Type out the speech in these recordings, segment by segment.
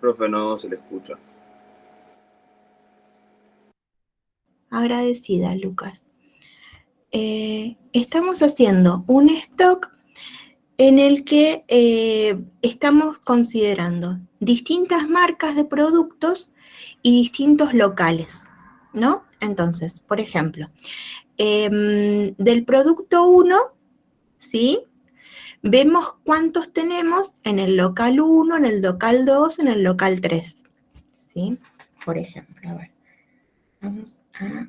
Profe, no se le escucha. Agradecida, Lucas. Estamos haciendo un stock en el que estamos considerando distintas marcas de productos y distintos locales, ¿no? Entonces, por ejemplo, del producto 1, ¿sí? Vemos cuántos tenemos en el local 1, en el local 2, en el local 3, ¿sí? Por ejemplo, a ver, vamos a...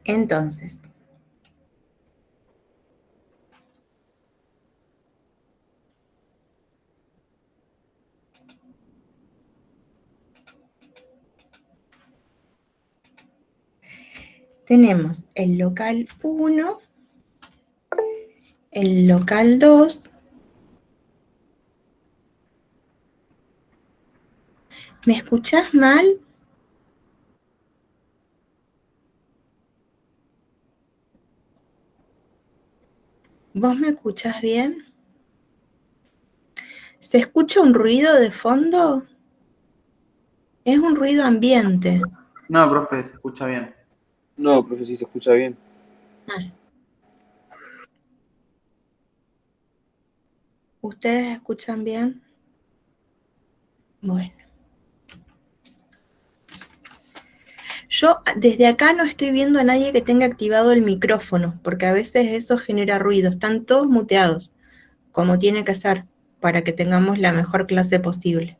Entonces, tenemos el local 1, el local 2. ¿Me escuchás mal? ¿Vos me escuchás bien? ¿Se escucha un ruido de fondo? Es un ruido ambiente. No, profe, se escucha bien. No, profe, sí se escucha bien. Ah, ¿ustedes escuchan bien? Bueno. Yo desde acá no estoy viendo a nadie que tenga activado el micrófono, porque a veces eso genera ruido. Están todos muteados, como tiene que ser, para que tengamos la mejor clase posible.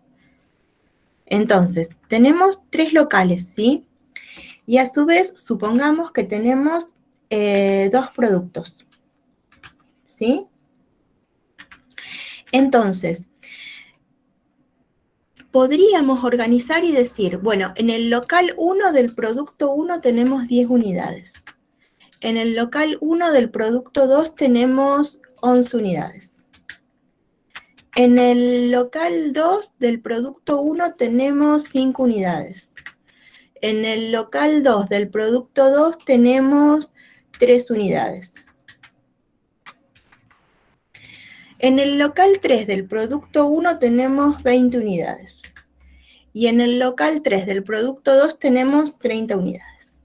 Entonces, tenemos 3 locales, ¿sí? Y a su vez, supongamos que tenemos 2 productos, ¿sí? Entonces, podríamos organizar y decir, bueno, en el local 1 del producto 1 tenemos 10 unidades. En el local 1 del producto 2 tenemos 11 unidades. En el local 2 del producto 1 tenemos 5 unidades. En el local 2 del producto 2 tenemos 3 unidades. En el local 3 del producto 1 tenemos 20 unidades. Y en el local 3 del producto 2 tenemos 30 unidades.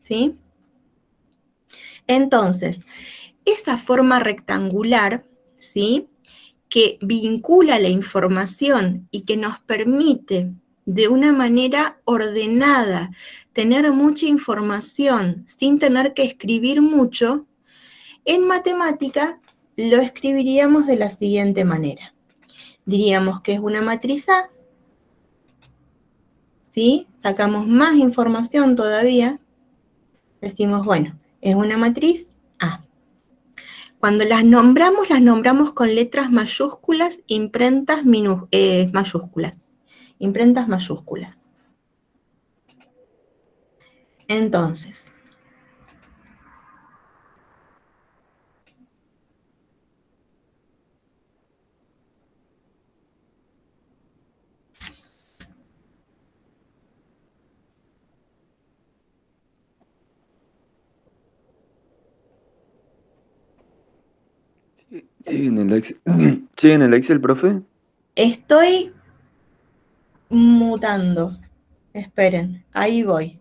¿Sí? Entonces, esa forma rectangular, ¿sí?, que vincula la información y que nos permite de una manera ordenada tener mucha información sin tener que escribir mucho, en matemática lo escribiríamos de la siguiente manera. Diríamos que es una matriz A, ¿sí? Sacamos más información todavía. Decimos, bueno, es una matriz A. Cuando las nombramos con letras mayúsculas, imprentas mayúsculas. Imprentas mayúsculas. Entonces, Sí, en el Excel. Sí, en el Excel, profe. estoy mutando. Esperen, ahí voy.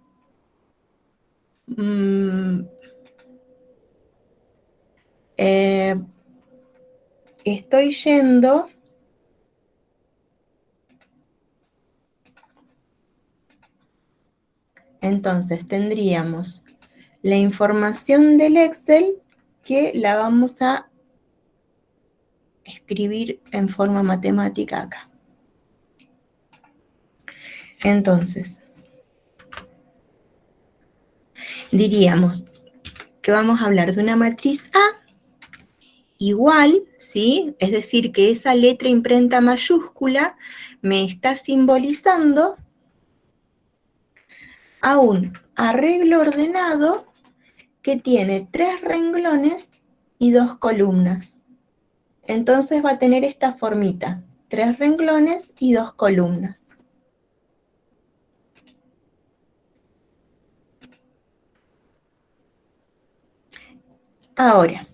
Estoy yendo Entonces tendríamos la información del Excel que la vamos a escribir en forma matemática acá. Entonces, diríamos que vamos a hablar de una matriz A igual, ¿sí? Es decir, que esa letra imprenta mayúscula me está simbolizando a un arreglo ordenado que tiene 3 renglones y 2 columnas. Entonces va a tener esta formita, 3 renglones y 2 columnas. Ahora,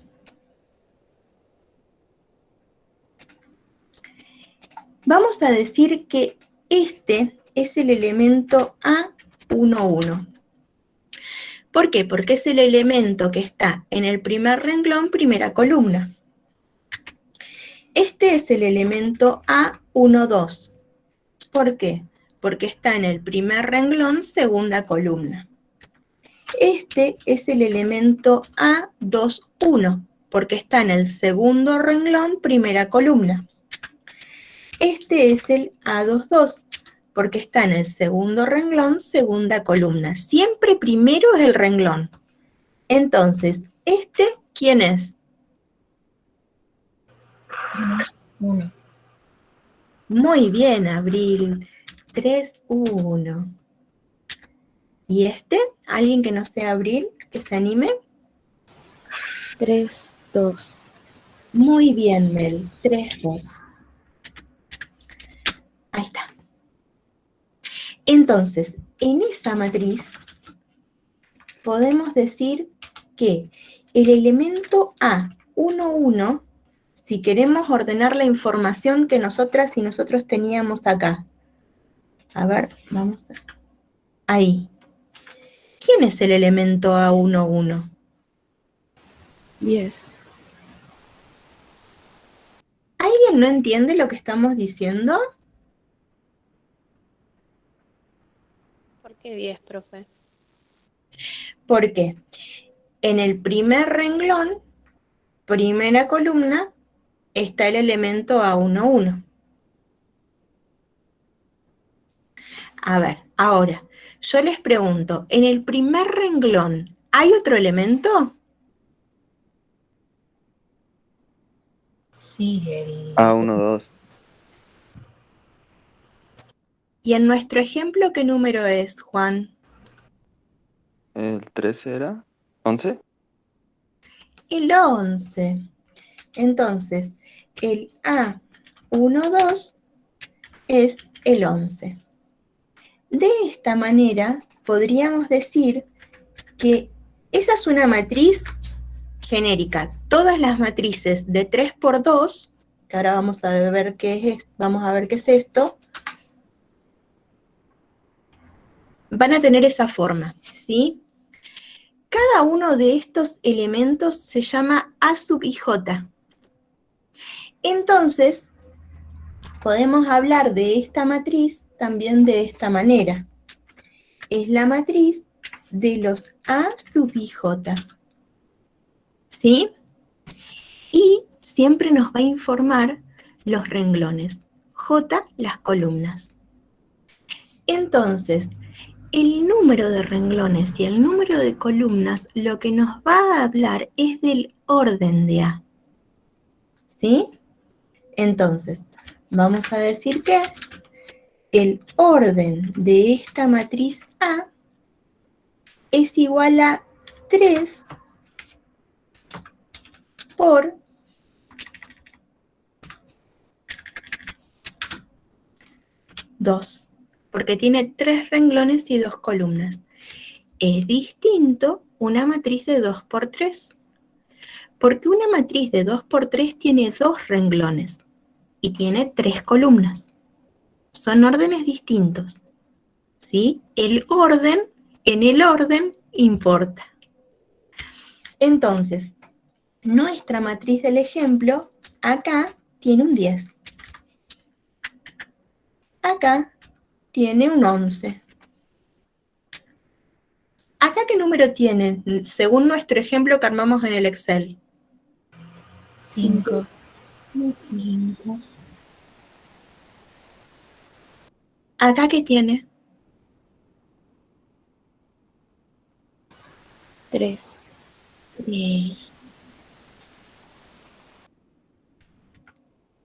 vamos a decir que este es el elemento A11. ¿Por qué? Porque es el elemento que está en el primer renglón, primera columna. Este es el elemento A12. ¿Por qué? Porque está en el primer renglón, segunda columna. Este es el elemento A21, porque está en el segundo renglón, primera columna. Este es el A22, porque está en el segundo renglón, segunda columna. Siempre primero es el renglón. Entonces, ¿este quién es? 1. Muy bien, Abril. 3, 1. ¿Y este? ¿Alguien que no sea Abril, que se anime? 3, 2. Muy bien, Mel. 3, 2. Ahí está. Entonces, en esa matriz podemos decir que el elemento A11, si queremos ordenar la información que nosotras y nosotros teníamos acá. A ver, vamos a... Ahí. ¿Quién es el elemento A11? 10. ¿Alguien no entiende lo que estamos diciendo? ¿Por qué 10, profe? Porque en el primer renglón, primera columna, está el elemento A11. A ver, ahora, yo les pregunto, ¿en el primer renglón hay otro elemento? Sí, el A12. Y en nuestro ejemplo, ¿qué número es, Juan? ¿El 13 era? ¿11? El 11. Entonces, el A12 es el 11. De esta manera, podríamos decir que esa es una matriz genérica. Todas las matrices de 3 por 2, que ahora vamos a ver qué es esto, van a tener esa forma, ¿sí? Cada uno de estos elementos se llama A sub ij. Entonces, podemos hablar de esta matriz también de esta manera. Es la matriz de los A sub ij. ¿Sí? Y siempre nos va a informar los renglones. J, las columnas. Entonces, el número de renglones y el número de columnas lo que nos va a hablar es del orden de A. ¿Sí? Entonces, vamos a decir que el orden de esta matriz A es igual a 3 por 2, porque tiene 3 renglones y 2 columnas. Es distinto una matriz de 2 por 3, porque una matriz de 2 por 3 tiene 2 renglones y tiene 3 columnas. Son órdenes distintos, ¿sí? El orden, en el orden importa. Entonces, nuestra matriz del ejemplo, acá tiene un 10. Acá tiene un 11. ¿Acá qué número tienen? Según nuestro ejemplo que armamos en el Excel. 5. 5. ¿Acá qué tiene? 3. 3.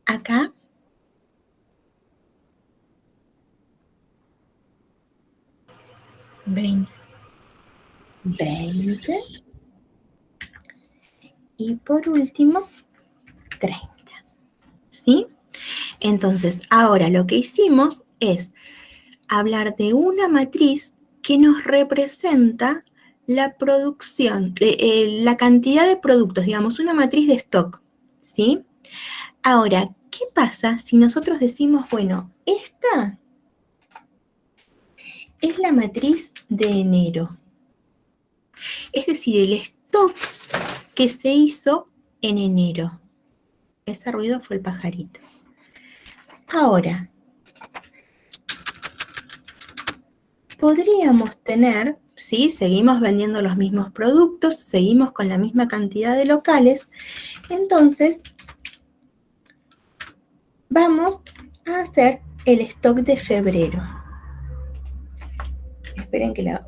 Acá 20. 20. Y por último, 30. ¿Sí? Entonces, ahora lo que hicimos es hablar de una matriz que nos representa la producción, la cantidad de productos, digamos, una matriz de stock, ¿sí? Ahora, ¿qué pasa si nosotros decimos, bueno, esta es la matriz de enero? Es decir, el stock que se hizo en enero. Ese ruido fue el pajarito. Ahora, podríamos tener, ¿sí? Seguimos vendiendo los mismos productos, seguimos con la misma cantidad de locales, entonces vamos a hacer el stock de febrero. Esperen que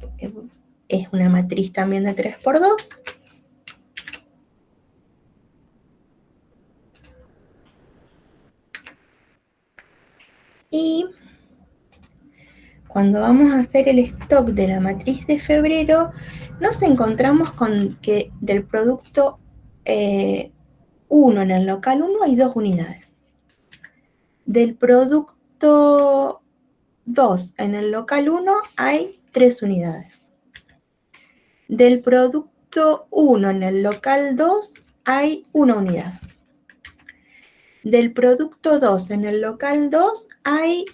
es una matriz también de 3×2. Y cuando vamos a hacer el stock de la matriz de febrero, nos encontramos con que del producto 1 en el local 1 hay 2 unidades. Del producto 2 en el local 1 hay 3 unidades. Del producto 1 en el local 2 hay 1 unidad. Del producto 2 en el local 2 hay...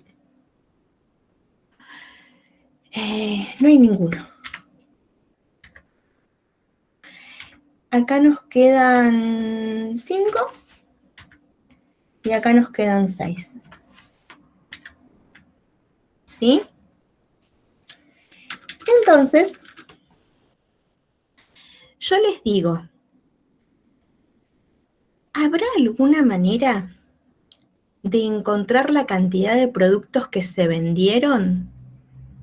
no hay ninguno. Acá nos quedan 5 y acá nos quedan 6. ¿Sí? Entonces, yo les digo, ¿habrá alguna manera de encontrar la cantidad de productos que se vendieron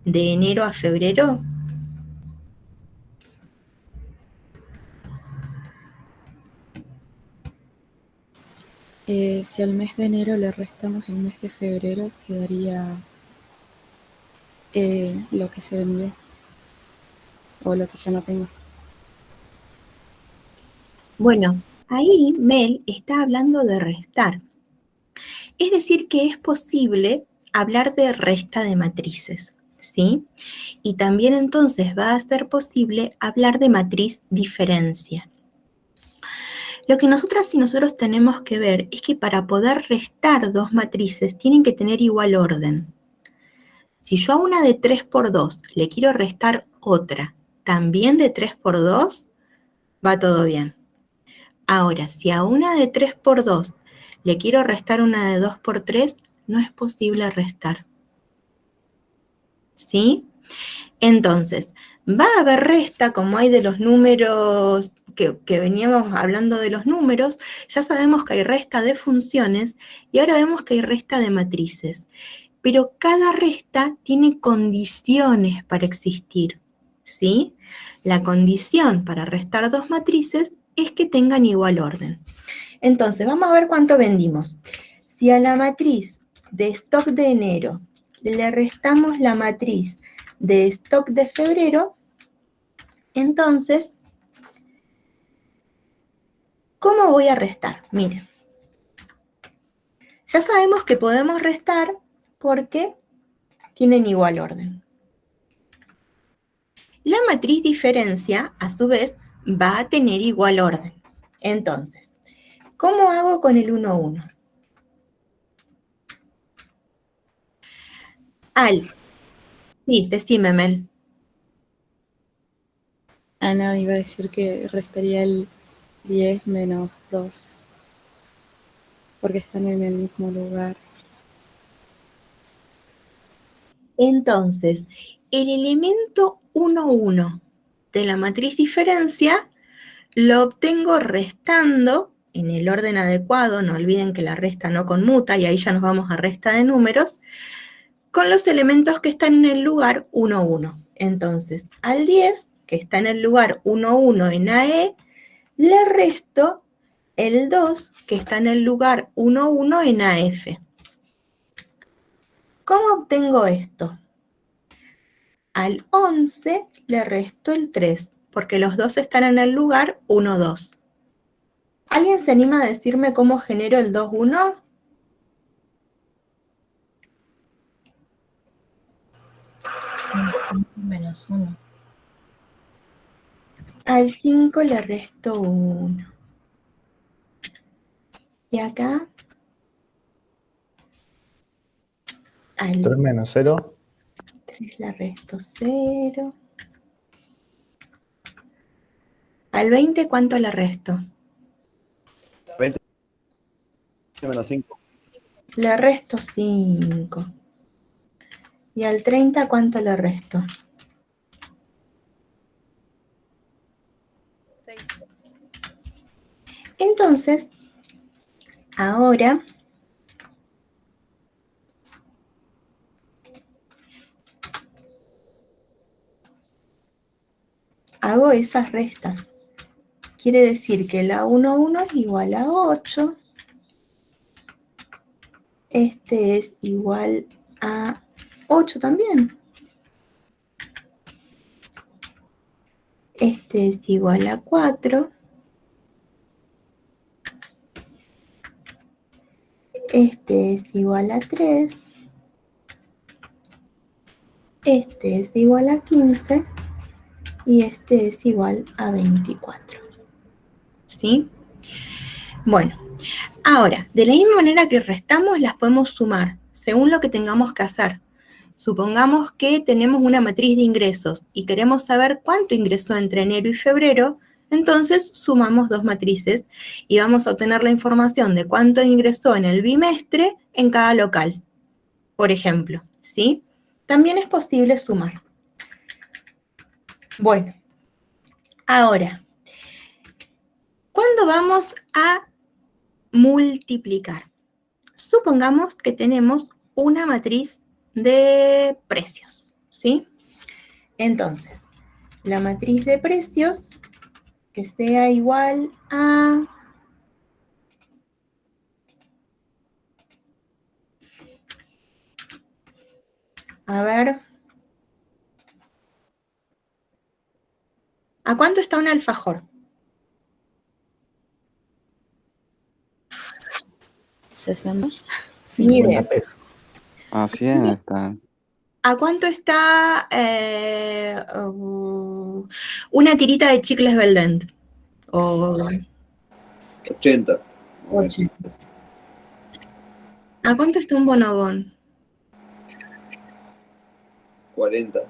de enero a febrero? Si al mes de enero le restamos el mes de febrero, quedaría lo que se vendió. O lo que ya no tengo. Bueno, ahí Mel está hablando de restar. Es decir, que es posible hablar de resta de matrices, ¿sí? Y también entonces va a ser posible hablar de matriz diferencia. Lo que nosotras y nosotros tenemos que ver es que para poder restar dos matrices tienen que tener igual orden. Si yo a una de 3×2 le quiero restar otra, también de 3×2, va todo bien. Ahora, si a una de 3×2 le quiero restar una de 2×3, no es posible restar. ¿Sí? Entonces, va a haber resta, como hay de los números, que veníamos hablando de los números, ya sabemos que hay resta de funciones y ahora vemos que hay resta de matrices. Pero cada resta tiene condiciones para existir, ¿sí? La condición para restar dos matrices es que tengan igual orden. Entonces, vamos a ver cuánto vendimos. Si a la matriz de stock de enero le restamos la matriz de stock de febrero, entonces, ¿cómo voy a restar? Miren, ya sabemos que podemos restar porque tienen igual orden. La matriz diferencia, a su vez, va a tener igual orden. Entonces, ¿cómo hago con el 1, 1? Sí, decime, Mel. Ana iba a decir que restaría el 10 menos 2. Porque están en el mismo lugar. Entonces, el elemento 1, 1 de la matriz diferencia lo obtengo restando en el orden adecuado, no olviden que la resta no conmuta, y ahí ya nos vamos a resta de números, con los elementos que están en el lugar 1, 1. Entonces, al 10, que está en el lugar 1, 1 en AE, le resto el 2, que está en el lugar 1, 1 en AF. ¿Cómo obtengo esto? Al 11 le resto el 3, porque los dos están en el lugar 1, 2. ¿Alguien se anima a decirme cómo genero el 2, 1? Menos 1. Al 5 le resto 1. Y acá, al 3 menos 0. 3 le resto 0. Al 20, ¿cuánto le resto? 20 menos 5. Le resto 5. Y al 30, ¿cuánto le resto? 6. Entonces, ahora hago esas restas. Quiere decir que la 1, 1 es igual a 8. Este es igual a 8 también. Este es igual a 4. Este es igual a 3. Este es igual a 15. Y este es igual a 24. ¿Sí? Bueno, ahora, de la misma manera que restamos, las podemos sumar, según lo que tengamos que hacer. Supongamos que tenemos una matriz de ingresos y queremos saber cuánto ingresó entre enero y febrero, entonces sumamos dos matrices y vamos a obtener la información de cuánto ingresó en el bimestre en cada local, por ejemplo, ¿sí? También es posible sumar. Bueno, ahora, ¿cuándo vamos a multiplicar? Supongamos que tenemos una matriz de precios, ¿sí? Entonces, la matriz de precios que sea igual a ver, ¿a cuánto está un alfajor? 60. Ni 50 idea. pesos. Ah, 100 está. ¿A cuánto está una tirita de chicles Beldent? O 80. 80. ¿A cuánto está un bonobón? 40.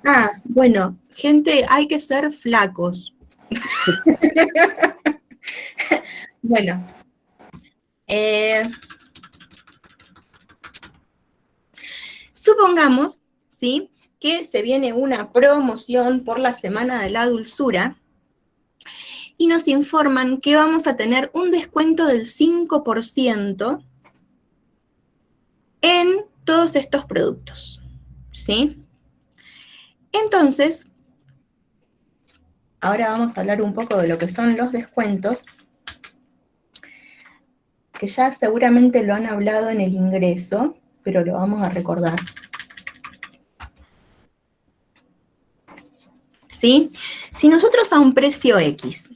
Ah, bueno, gente, hay que ser flacos. Bueno, supongamos, ¿sí?, que se viene una promoción por la Semana de la Dulzura y nos informan que vamos a tener un descuento del 5% en todos estos productos, ¿sí? Entonces, ahora vamos a hablar un poco de lo que son los descuentos, que ya seguramente lo han hablado en el ingreso, pero lo vamos a recordar. ¿Sí? Si nosotros a un precio X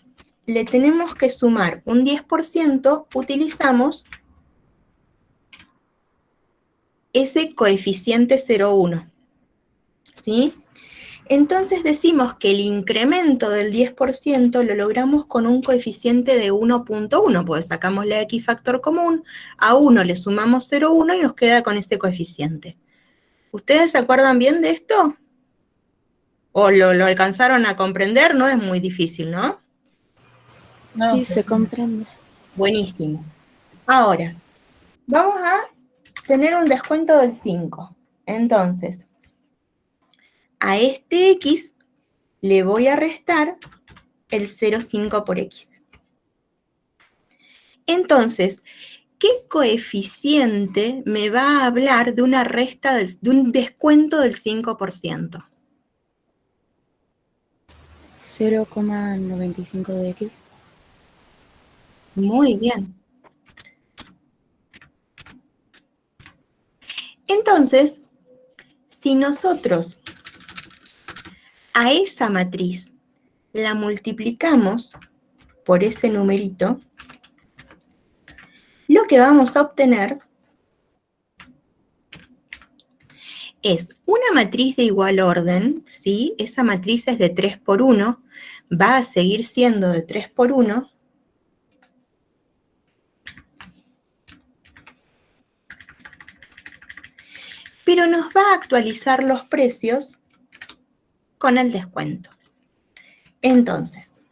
le tenemos que sumar un 10%, utilizamos ese coeficiente 0,1. ¿Sí? Entonces decimos que el incremento del 10% lo logramos con un coeficiente de 1.1, porque sacamos la X factor común, a 1 le sumamos 0,1 y nos queda con ese coeficiente. ¿Ustedes se acuerdan bien de esto? ¿O lo alcanzaron a comprender? No es muy difícil, ¿no? No, Sí, sí. se comprende. Buenísimo. Ahora, vamos a tener un descuento del 5. Entonces, a este X le voy a restar el 0,5 por X. Entonces, ¿qué coeficiente me va a hablar de una resta, de un descuento del 5%? 0,95 de X. Muy bien. Entonces, si nosotros a esa matriz la multiplicamos por ese numerito, lo que vamos a obtener es una matriz de igual orden, ¿sí? Esa matriz es de 3 por 1, va a seguir siendo de 3 por 1, pero nos va a actualizar los precios con el descuento. Entonces,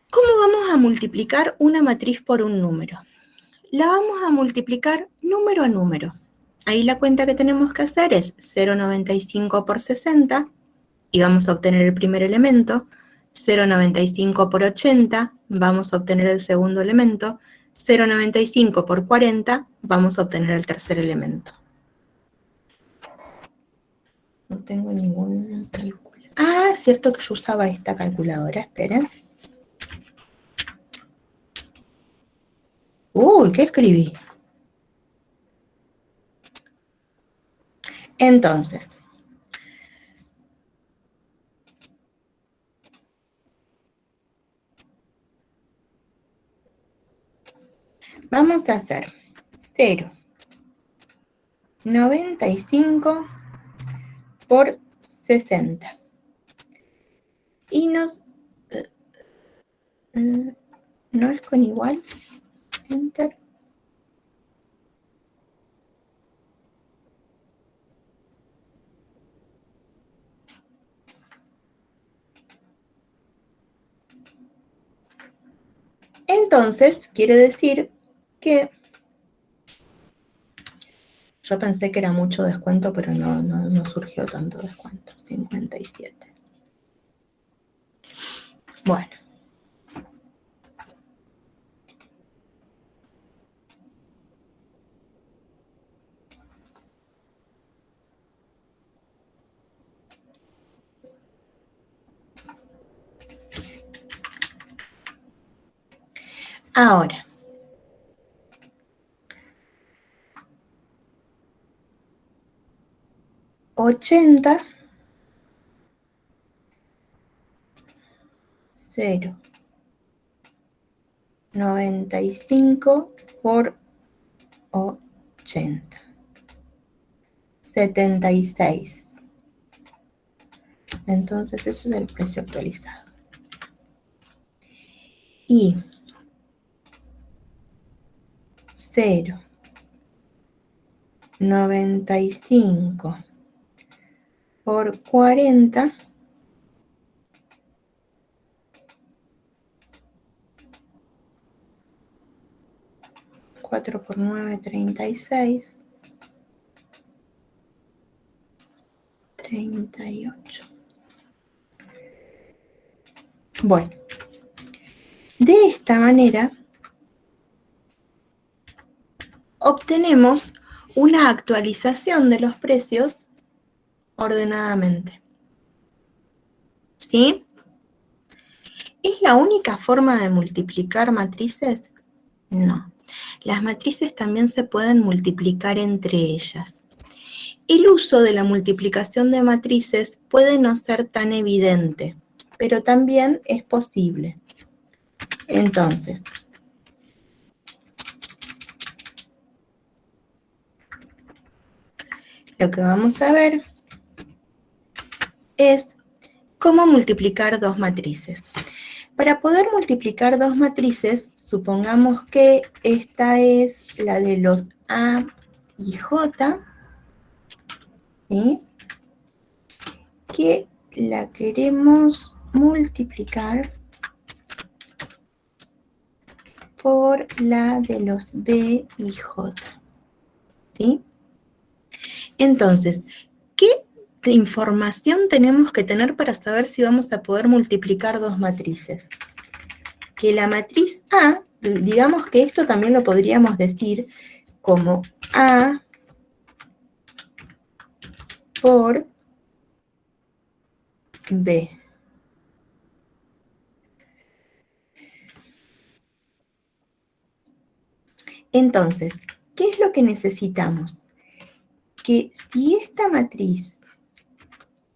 ¿cómo vamos a multiplicar una matriz por un número? La vamos a multiplicar número a número. Ahí la cuenta que tenemos que hacer es 0,95 por 60 y vamos a obtener el primer elemento. 0,95 por 80 vamos a obtener el segundo elemento. 0,95 por 40 vamos a obtener el tercer elemento. No tengo ningún cálculo. Ah, es cierto que yo usaba esta calculadora, esperen. Uy, ¿qué escribí? Entonces, vamos a hacer 0,95 por 60. Y nos... ¿no es con igual? Enter. Entonces, quiere decir que yo pensé que era mucho descuento, pero no surgió tanto descuento, 57. Bueno. Ahora, $80, 0,95 por 80. 76. Entonces, ese es el precio actualizado. Y 0,95 por 40 4 por 9, 36. 38. Bueno, de esta manera obtenemos una actualización de los precios ordenadamente. ¿Sí? ¿Es la única forma de multiplicar matrices? No. Las matrices también se pueden multiplicar entre ellas. El uso de la multiplicación de matrices puede no ser tan evidente, pero también es posible. Entonces, lo que vamos a ver es cómo multiplicar dos matrices. Para poder multiplicar dos matrices, supongamos que esta es la de los A y J, ¿sí? Que la queremos multiplicar por la de los B y J, ¿sí? Entonces, ¿qué de información tenemos que tener para saber si vamos a poder multiplicar dos matrices? Que la matriz A, digamos que esto también lo podríamos decir como A por B. Entonces, ¿qué es lo que necesitamos? Que si esta matriz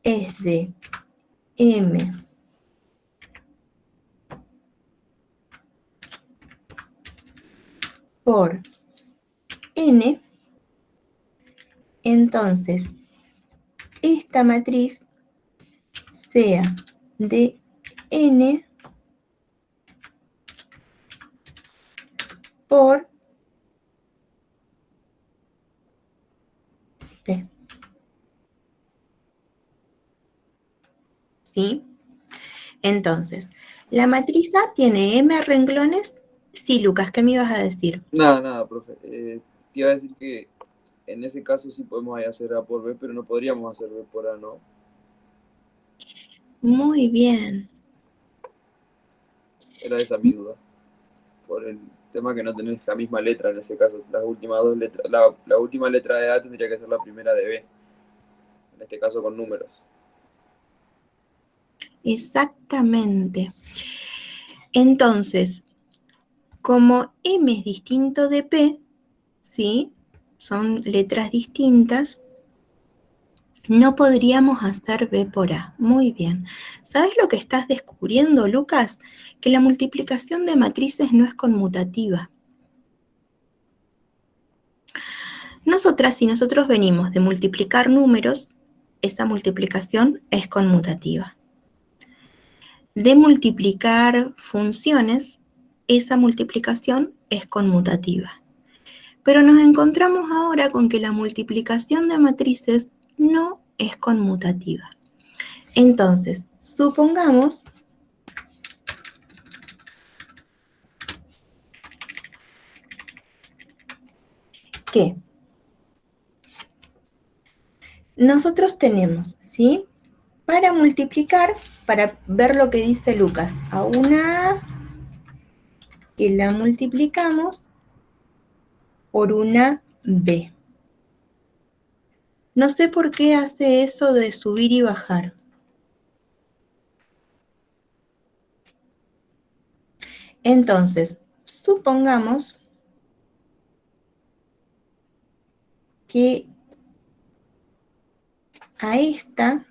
es de M por N, entonces esta matriz sea de N por P. ¿Sí? Entonces, la matriz A tiene M renglones. Sí, Lucas, ¿qué me ibas a decir? Nada, profe. Te iba a decir que en ese caso sí podemos ahí hacer A por B, pero no podríamos hacer B por A, ¿no? Muy bien. Era esa mi duda. Por el tema que no tenés la misma letra en ese caso. Las últimas dos letras, la última letra de A tendría que ser la primera de B. En este caso con números. Exactamente. Entonces, como M es distinto de P, ¿sí? Son letras distintas, no podríamos hacer B por A. Muy bien. ¿Sabes lo que estás descubriendo, Lucas? Que la multiplicación de matrices no es conmutativa. Si nosotros venimos de multiplicar números, esa multiplicación es conmutativa. De multiplicar funciones, esa multiplicación es conmutativa. Pero nos encontramos ahora con que la multiplicación de matrices no es conmutativa. Entonces, supongamos que nosotros tenemos, ¿sí? Para multiplicar, para ver lo que dice Lucas, a una A que la multiplicamos por una B. No sé por qué hace eso de subir y bajar. Entonces, supongamos que a esta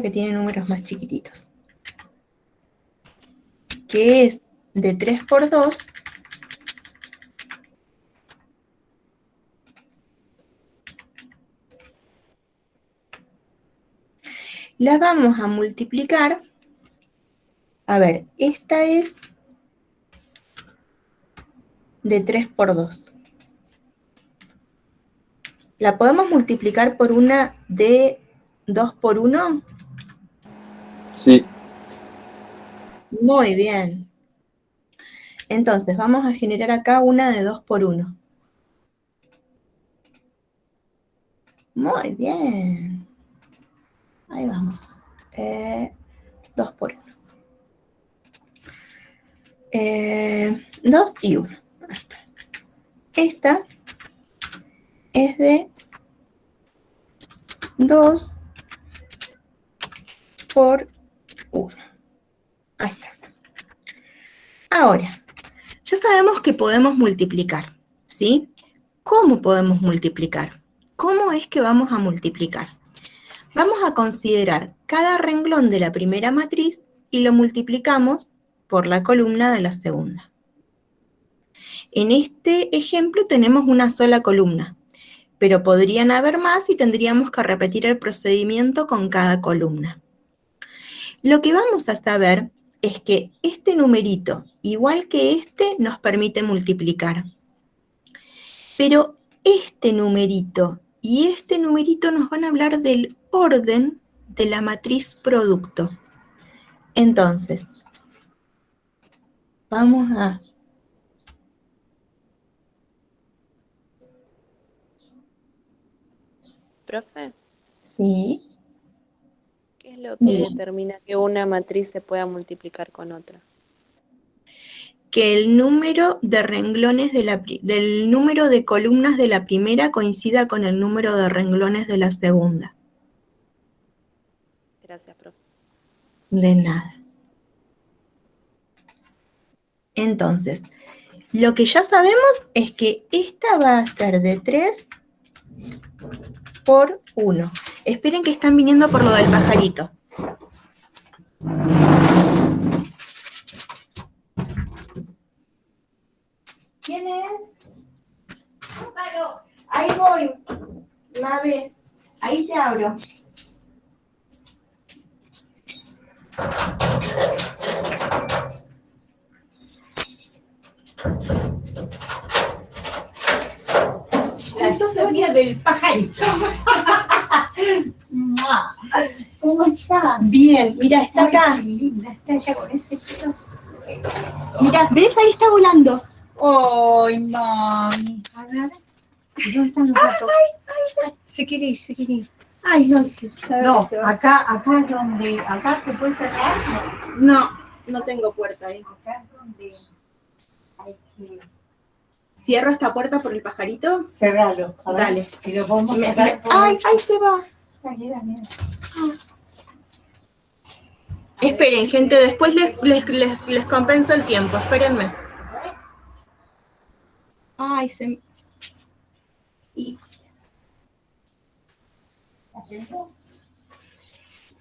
que tiene números más chiquititos, que es de 3 por 2, la vamos a multiplicar. A ver, esta es de 3 por 2. ¿La podemos multiplicar por una de 2 por 1? Sí. Muy bien. Entonces, vamos a generar acá una de 2 por 1. Muy bien. Ahí vamos. 2 por 1. 2 y 1. Ahí está. Esta es de 2 por 1. Ahí está. Ahora, ya sabemos que podemos multiplicar, ¿sí? ¿Cómo podemos multiplicar? ¿Cómo es que vamos a multiplicar? Vamos a considerar cada renglón de la primera matriz y lo multiplicamos por la columna de la segunda. En este ejemplo tenemos una sola columna, pero podrían haber más y tendríamos que repetir el procedimiento con cada columna. Lo que vamos a saber es que este numerito, igual que este, nos permite multiplicar. Pero este numerito y este numerito nos van a hablar del orden de la matriz producto. Entonces, vamos a profe? Sí. ¿Qué es lo que determina que una matriz se pueda multiplicar con otra? Que el número de renglones del número de columnas de la primera coincida con el número de renglones de la segunda. Gracias, profe. De nada. Entonces, lo que ya sabemos es que esta va a ser de 3 por 1. Esperen que están viniendo por lo del pajarito. ¿Quién es? Pájaro. Ahí voy. Mabe, ahí te abro. Esto se ríe del pajarito. ¿Cómo está? Bien, mira, está acá. Qué linda, está ella con ese pelo suelto. Mira, ¿ves? Ahí está volando. ¡Ay, mami! A ver. ¿Dónde están los gatos? Se quiere ir, se quiere ir. Ay, no. ¿Sabe No, que se va? acá es donde. Acá se puede cerrar. No, no tengo puerta ahí. Acá es donde hay que ¿Cierro esta puerta por el pajarito? cerrarlo. A ver, Dale. y lo podemos Me- sacar me- por ¡Ay, ahí se va! Ay, dale. Esperen, gente, después les compenso el tiempo, espérenme. Ay, se... y-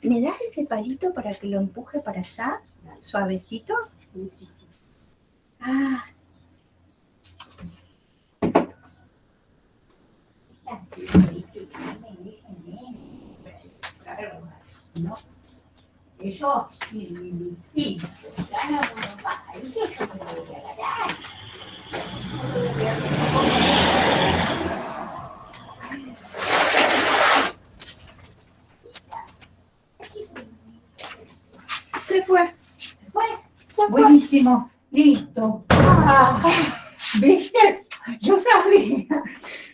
¿Me das ese palito para que lo empuje para allá? Suavecito. Ah, Yo, sí, gana unos pajaritos, yo me lo voy a ganar. se fue. Buenísimo, listo. ¿Viste? Yo sabía.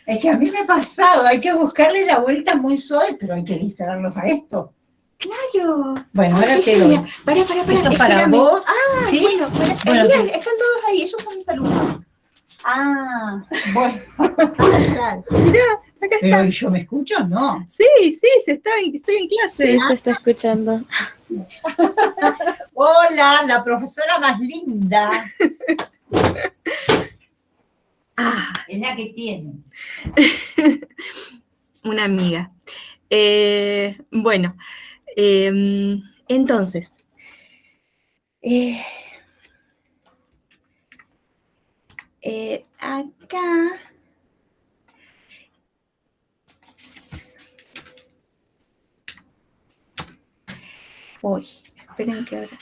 Es que a mí me ha pasado, hay que buscarle la vuelta muy suave, pero hay que distraerlos a esto. Claro. Bueno, ahora Qué te doy. genial. Para, Esto es para espérame. vos. Ah, ¿Sí? bueno, Bueno, mira, te- están todos ahí, ellos son mis alumnos. Ah, bueno. Claro. Mirá, acá Pero están. ¿y yo me escucho? No. Sí, estoy en clase. Sí, se está escuchando. Hola, la profesora más linda. Es la que tiene. Una amiga. Bueno, entonces, acá, uy, esperen que ahora,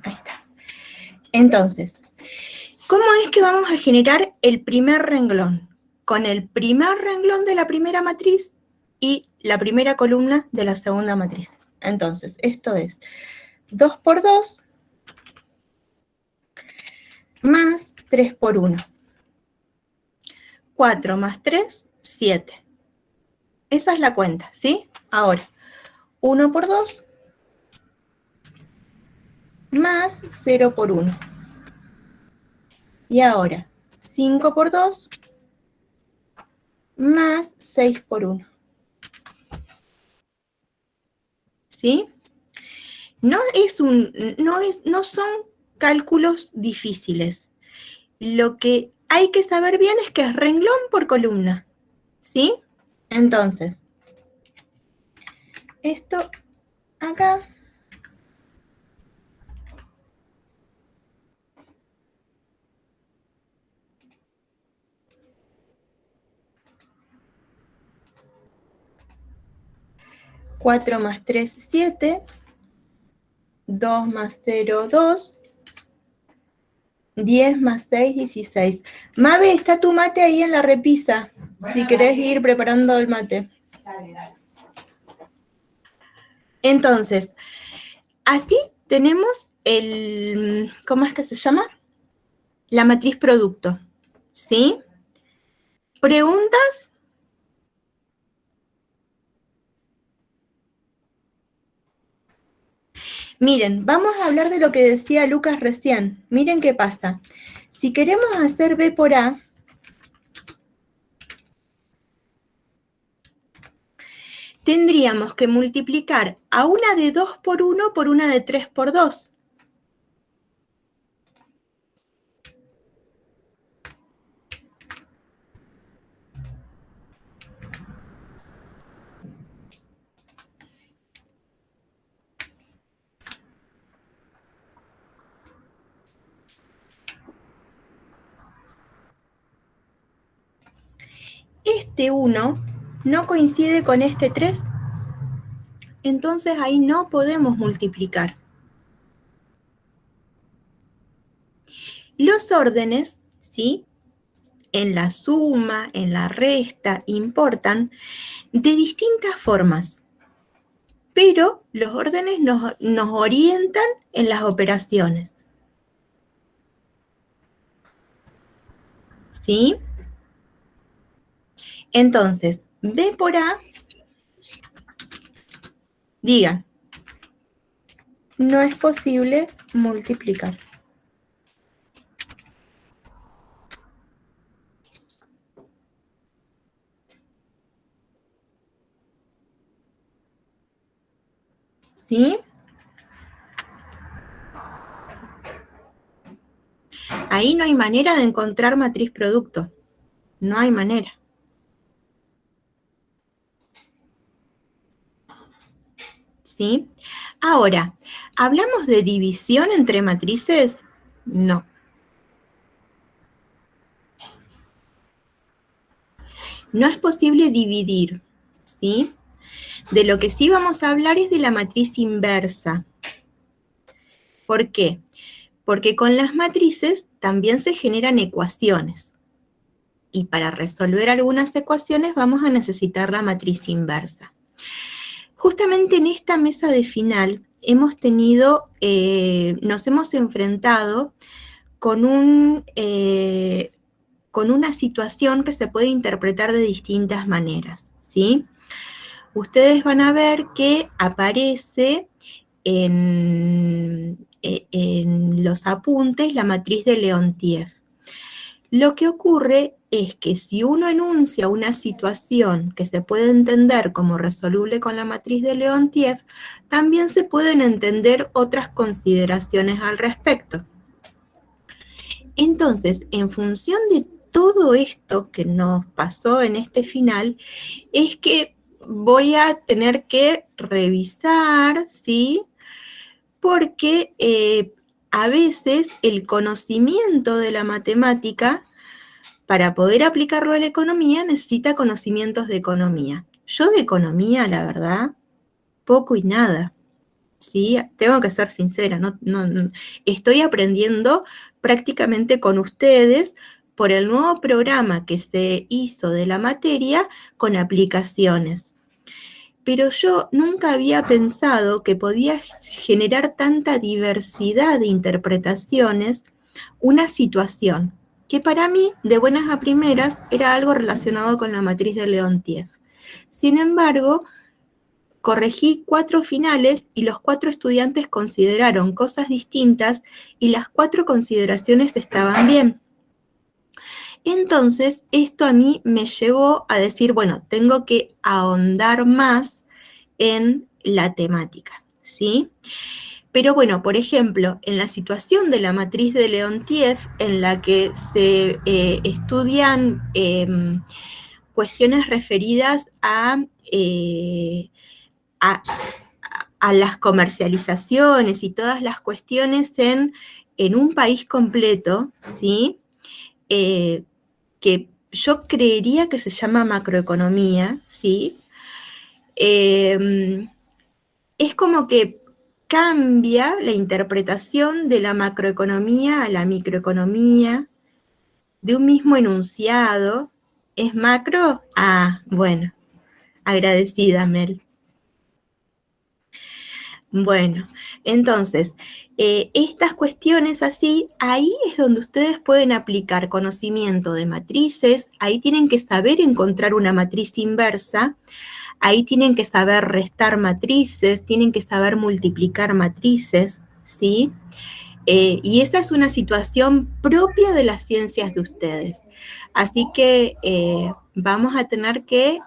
ahí está. Entonces, ¿cómo es que vamos a generar el primer renglón? Con el primer renglón de la primera matriz y la primera columna de la segunda matriz. Entonces, esto es 2 por 2 más 3 por 1. 4 más 3, 7. Esa es la cuenta, ¿sí? Ahora, 1 por 2 más 0 por 1. Y ahora, 5 por 2 más 6 por 1. ¿Sí? No son cálculos difíciles. Lo que hay que saber bien es que es renglón por columna. ¿Sí? Entonces, esto acá. Cuatro más 3, 7. 2 más 0, 2. 10 más 6, 16. Mabe, está tu mate ahí en la repisa. Bueno, si querés dale. ir preparando el mate. Dale. Entonces, así tenemos ¿cómo es que se llama? La matriz producto. ¿Sí? ¿Preguntas? Miren, vamos a hablar de lo que decía Lucas recién. Miren qué pasa. Si queremos hacer B por A, tendríamos que multiplicar a una de 2 por 1 por una de 3 por 2. Este 1 no coincide con este 3, entonces ahí no podemos multiplicar. Los órdenes, ¿sí?, en la suma, en la resta, importan de distintas formas, pero los órdenes nos orientan en las operaciones. ¿Sí? Entonces, B por A, digan, no es posible multiplicar. ¿Sí? Ahí no hay manera de encontrar matriz producto. No hay manera. ¿Sí? Ahora, ¿hablamos de división entre matrices? No. No es posible dividir, ¿sí? De lo que sí vamos a hablar es de la matriz inversa. ¿Por qué? Porque con las matrices también se generan ecuaciones. Y para resolver algunas ecuaciones vamos a necesitar la matriz inversa. Justamente en esta mesa de final hemos tenido, nos hemos enfrentado con una situación que se puede interpretar de distintas maneras, ¿sí? Ustedes van a ver que aparece en los apuntes la matriz de Leontief. Lo que ocurre es que si uno enuncia una situación que se puede entender como resoluble con la matriz de Leontief, también se pueden entender otras consideraciones al respecto. Entonces, en función de todo esto que nos pasó en este final, es que voy a tener que revisar, ¿sí? Porque a veces el conocimiento de la matemática, para poder aplicarlo a la economía, necesita conocimientos de economía. Yo de economía, la verdad, poco y nada, ¿sí? Tengo que ser sincera, no, estoy aprendiendo prácticamente con ustedes por el nuevo programa que se hizo de la materia con aplicaciones. Pero yo nunca había pensado que podía generar tanta diversidad de interpretaciones una situación, que para mí, de buenas a primeras, era algo relacionado con la matriz de Leontief. Sin embargo, corregí 4 finales y los 4 estudiantes consideraron cosas distintas y las 4 consideraciones estaban bien. Entonces, esto a mí me llevó a decir, bueno, tengo que ahondar más en la temática, ¿sí? Pero bueno, por ejemplo, en la situación de la matriz de Leontief, en la que se estudian cuestiones referidas a las comercializaciones y todas las cuestiones en un país completo, ¿sí? Que yo creería que se llama macroeconomía, ¿sí? Es como que cambia la interpretación de la macroeconomía a la microeconomía, de un mismo enunciado. ¿Es macro? Ah, bueno, agradecida, Mel. Bueno, entonces, estas cuestiones así, ahí es donde ustedes pueden aplicar conocimiento de matrices, ahí tienen que saber encontrar una matriz inversa, Ahí tienen que saber restar matrices, tienen que saber multiplicar matrices, ¿sí? Y esa es una situación propia de las ciencias de ustedes. Así que vamos a tener que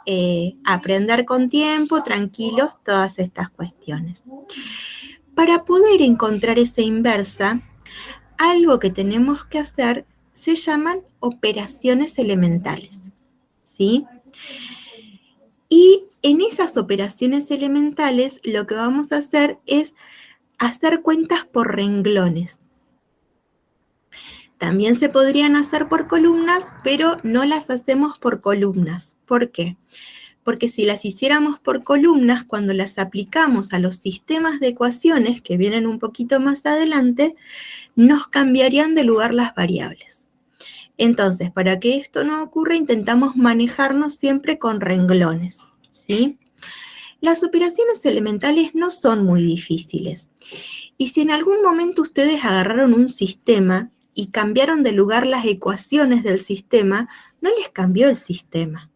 aprender con tiempo, tranquilos, todas estas cuestiones. Para poder encontrar esa inversa, algo que tenemos que hacer se llaman operaciones elementales, ¿sí? Y en esas operaciones elementales lo que vamos a hacer es hacer cuentas por renglones. También se podrían hacer por columnas, pero no las hacemos por columnas. ¿Por qué? Porque si las hiciéramos por columnas, cuando las aplicamos a los sistemas de ecuaciones, que vienen un poquito más adelante, nos cambiarían de lugar las variables. Entonces, para que esto no ocurra, intentamos manejarnos siempre con renglones, ¿sí? Las operaciones elementales no son muy difíciles. Y si en algún momento ustedes agarraron un sistema y cambiaron de lugar las ecuaciones del sistema, no les cambió el sistema.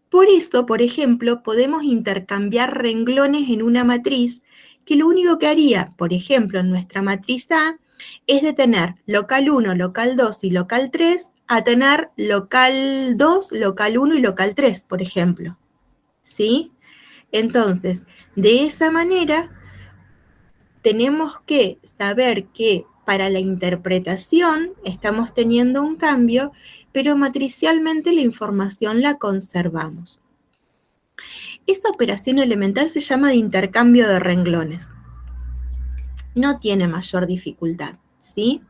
Por eso, por ejemplo, podemos intercambiar renglones en una matriz que lo único que haría, por ejemplo, en nuestra matriz A, es de tener local 1, local 2 y local 3 a tener local 2, local 1 y local 3, por ejemplo. ¿Sí? Entonces, de esa manera, tenemos que saber que para la interpretación estamos teniendo un cambio, pero matricialmente la información la conservamos. Esta operación elemental se llama de intercambio de renglones. No tiene mayor dificultad, ¿sí?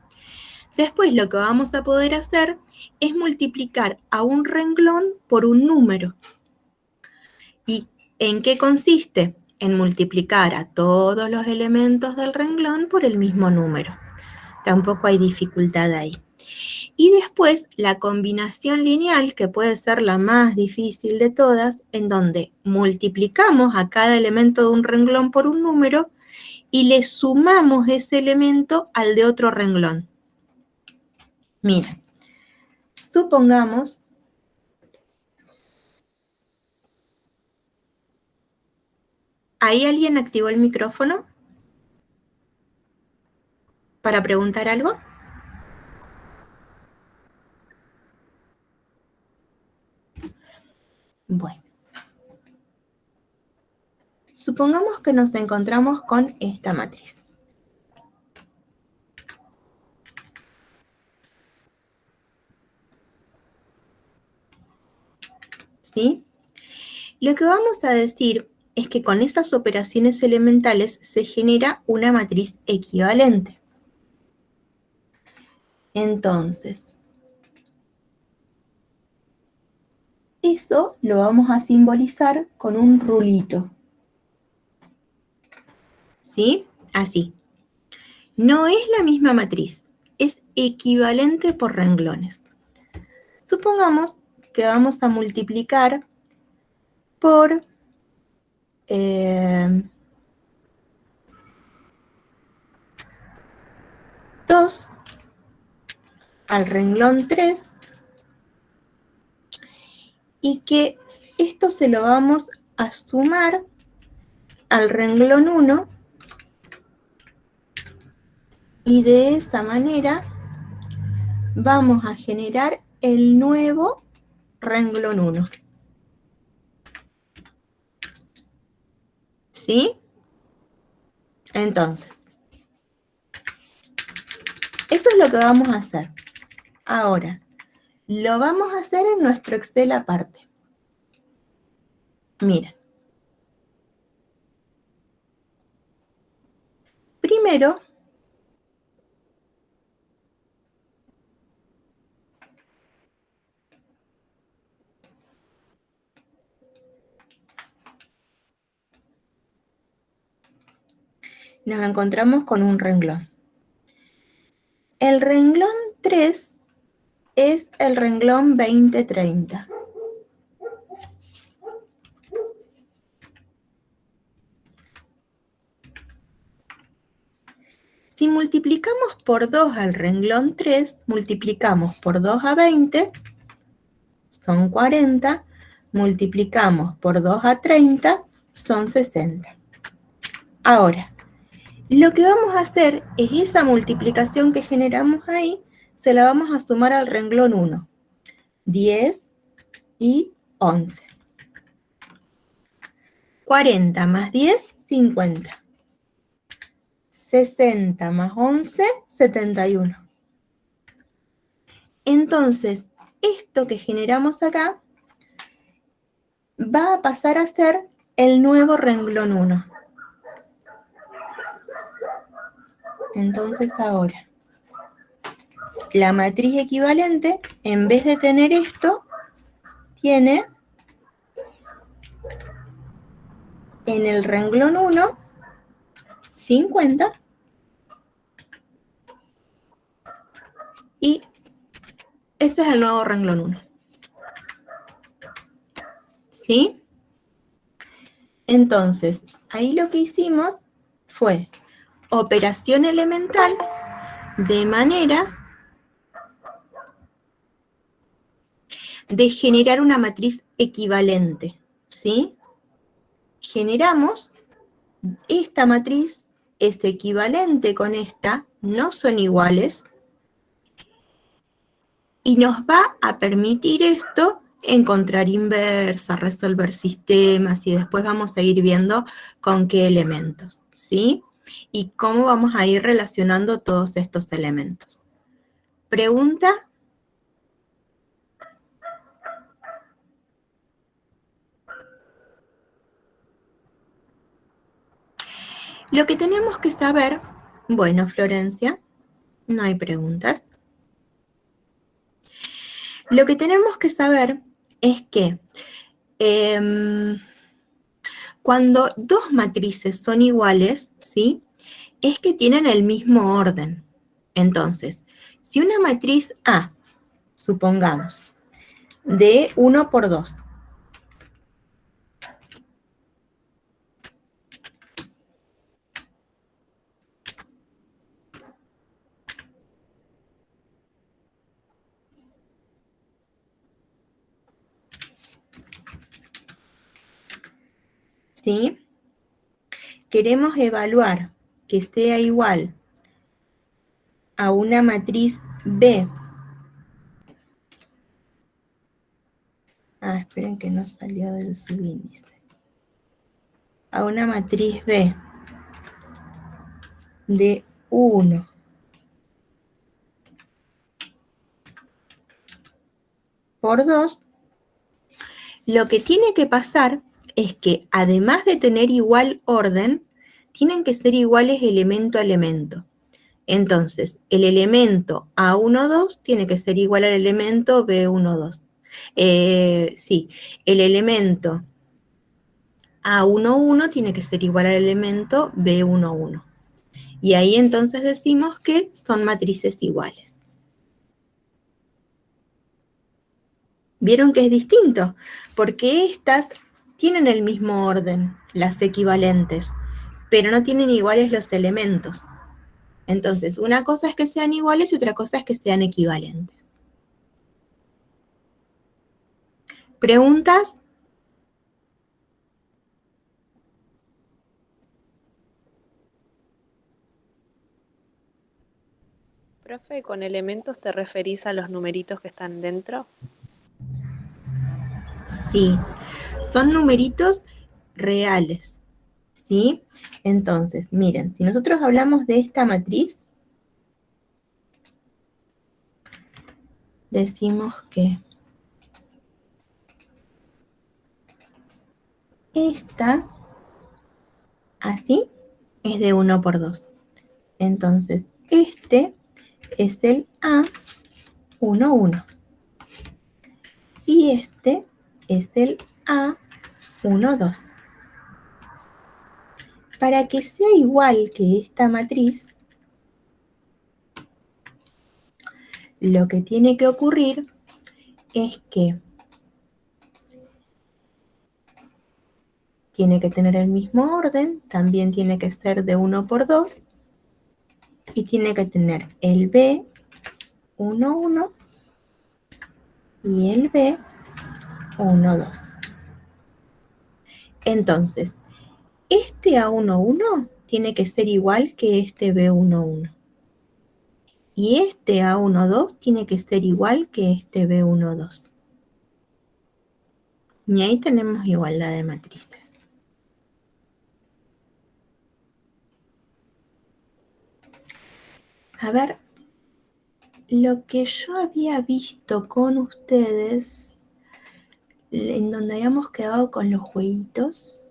Después lo que vamos a poder hacer es multiplicar a un renglón por un número. ¿Y en qué consiste? En multiplicar a todos los elementos del renglón por el mismo número. Tampoco hay dificultad ahí. Y después la combinación lineal, que puede ser la más difícil de todas, en donde multiplicamos a cada elemento de un renglón por un número y le sumamos ese elemento al de otro renglón. Miren, supongamos ¿ahí alguien activó el micrófono para preguntar algo? Bueno. Supongamos que nos encontramos con esta matriz. ¿Sí? Lo que vamos a decir es que con esas operaciones elementales se genera una matriz equivalente. Entonces, eso lo vamos a simbolizar con un rulito. ¿Sí? Así. No es la misma matriz, es equivalente por renglones. Supongamos que vamos a multiplicar por 2 al renglón 3 y que esto se lo vamos a sumar al renglón 1 y de esa manera vamos a generar el nuevo renglón 1. ¿Sí? Entonces, eso es lo que vamos a hacer. Ahora, lo vamos a hacer en nuestro Excel aparte. Miren. Primero, nos encontramos con un renglón. El renglón 3 es el renglón 2030. Si multiplicamos por 2 al renglón 3, multiplicamos por 2 a 20, son 40, multiplicamos por 2 a 30, son 60. Ahora, lo que vamos a hacer es esa multiplicación que generamos ahí, se la vamos a sumar al renglón 1. 10 y 11. 40 más 10, 50. 60 más 11, 71. Entonces, esto que generamos acá va a pasar a ser el nuevo renglón 1. Entonces ahora, la matriz equivalente, en vez de tener esto, tiene en el renglón 1, 50, y ese es el nuevo renglón 1. ¿Sí? Entonces, ahí lo que hicimos fue operación elemental de manera de generar una matriz equivalente, ¿sí? Generamos, esta matriz es equivalente con esta, no son iguales, y nos va a permitir esto encontrar inversa, resolver sistemas, y después vamos a ir viendo con qué elementos, ¿sí? Y cómo vamos a ir relacionando todos estos elementos. ¿Pregunta? Lo que tenemos que saber, bueno, Florencia, no hay preguntas. Lo que tenemos que saber es que cuando dos matrices son iguales, ¿sí? Es que tienen el mismo orden. Entonces, si una matriz A, supongamos, de 1 por 2, ¿sí? Queremos evaluar que sea igual a una matriz B. Esperen que no salió del subíndice. A una matriz B de 1 por 2, lo que tiene que pasar es que, además de tener igual orden, tienen que ser iguales elemento a elemento. Entonces, el elemento A12 tiene que ser igual al elemento B12. Sí, el elemento A11 tiene que ser igual al elemento B11. Y ahí entonces decimos que son matrices iguales. ¿Vieron que es distinto? Porque estas tienen el mismo orden, las equivalentes, pero no tienen iguales los elementos. Entonces, una cosa es que sean iguales y otra cosa es que sean equivalentes. ¿Preguntas? Profe, ¿con elementos te referís a los numeritos que están dentro? Sí, son numeritos reales, ¿sí? Entonces, miren, si nosotros hablamos de esta matriz, decimos que esta, así, es de 1 por 2. Entonces, este es el A11. Y este es el A12. Para que sea igual que esta matriz, lo que tiene que ocurrir es que tiene que tener el mismo orden, también tiene que ser de 1 por 2, y tiene que tener el B11 y el B12. Entonces, este A11 tiene que ser igual que este B11. Y este A12 tiene que ser igual que este B12. Y ahí tenemos igualdad de matrices. A ver, lo que yo había visto con ustedes, en donde habíamos quedado con los jueguitos,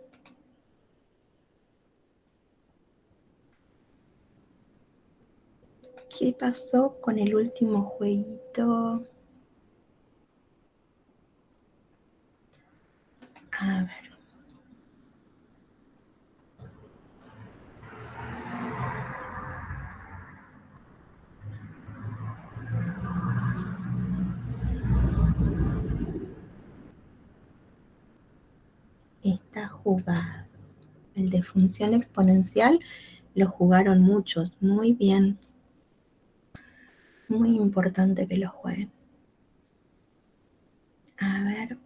¿qué pasó con el último jueguito? A ver. Está jugado. El de función exponencial lo jugaron muchos. Muy bien. Muy importante que lo jueguen. A ver.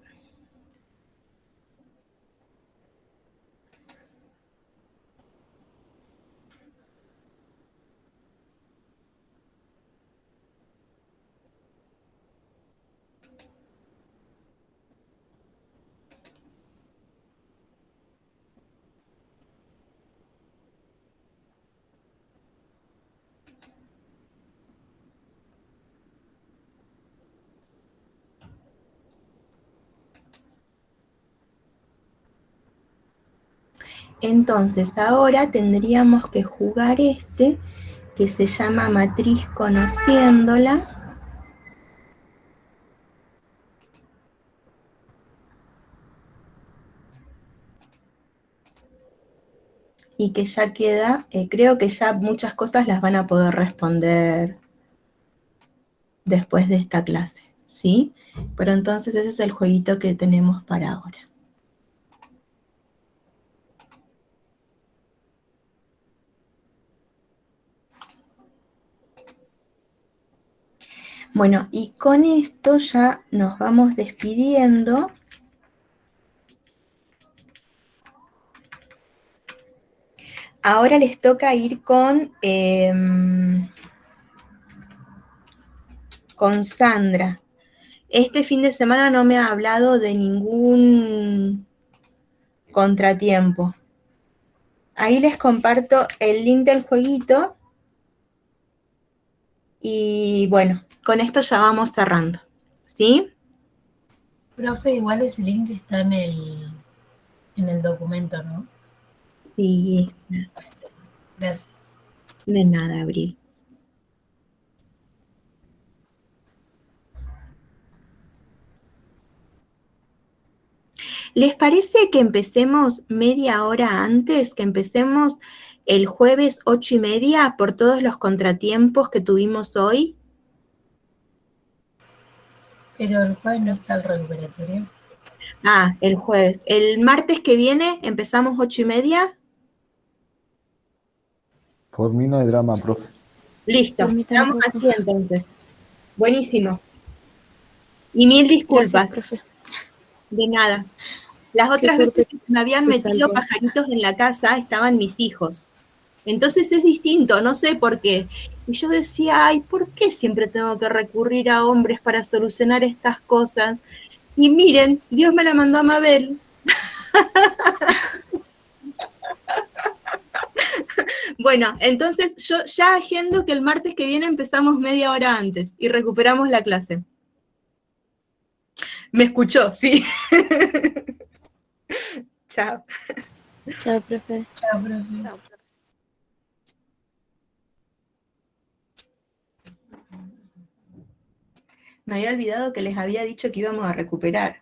Entonces, ahora tendríamos que jugar este, que se llama matriz conociéndola. Y que ya queda, creo que ya muchas cosas las van a poder responder después de esta clase, ¿sí? Pero entonces ese es el jueguito que tenemos para ahora. Bueno, y con esto ya nos vamos despidiendo. Ahora les toca ir con Sandra. Este fin de semana no me ha hablado de ningún contratiempo. Ahí les comparto el link del jueguito. Y bueno, con esto ya vamos cerrando. ¿Sí? Profe, igual ese link está en el documento, ¿no? Sí. Gracias. De nada, Abril. ¿Les parece que empecemos media hora antes? Que empecemos el jueves 8:30 por todos los contratiempos que tuvimos hoy. Pero el jueves no está el recuperatorio. Ah, el jueves. ¿El martes que viene empezamos 8:30? Por mí no hay drama, profe. Listo, Por mí estamos tampoco. así entonces. Buenísimo. Y mil disculpas. Gracias, profe. De nada. Las Qué otras suerte veces que me habían se metido salvó. pajaritos en la casa estaban mis hijos. Entonces es distinto, no sé por qué. Y yo decía, ay, ¿por qué siempre tengo que recurrir a hombres para solucionar estas cosas? Y miren, Dios me la mandó a Mabel. Bueno, entonces yo ya agendo que el martes que viene empezamos media hora antes y recuperamos la clase. Me escuchó, sí. Chao. Chao, profe. Chao, profe. Chao. Me había olvidado que les había dicho que íbamos a recuperar.